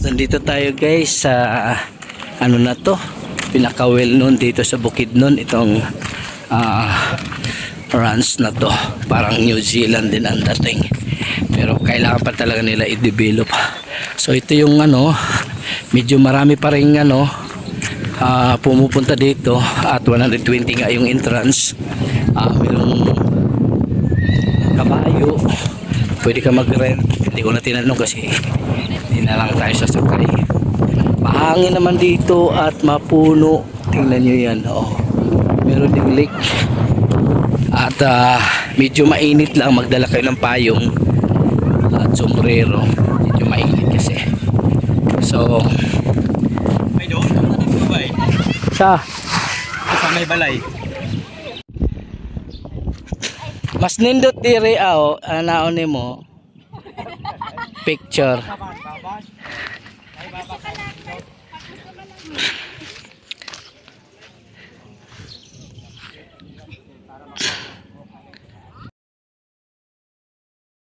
Nandito tayo guys sa ano na to, pinaka well known dito sa Bukidnon, itong ranch na to. Parang New Zealand din ang dating, pero kailangan pa talaga nila i-develop. So ito yung ano, medyo marami pa rin ano pumupunta dito at 120 nga yung entrance. Mayroong kabayo, pwede ka mag-rent. Hindi ko na tinanong kasi hindi na lang tayo sasakay. Mahangin naman dito at mapuno. Tingnan nyo yan, oh. Meron ding lake at medyo mainit lang. Magdala kayo ng payong at sombrero, medyo mainit kasi. So may doon, ano ba eh? sa May balay. mas nindot diri naon mo picture.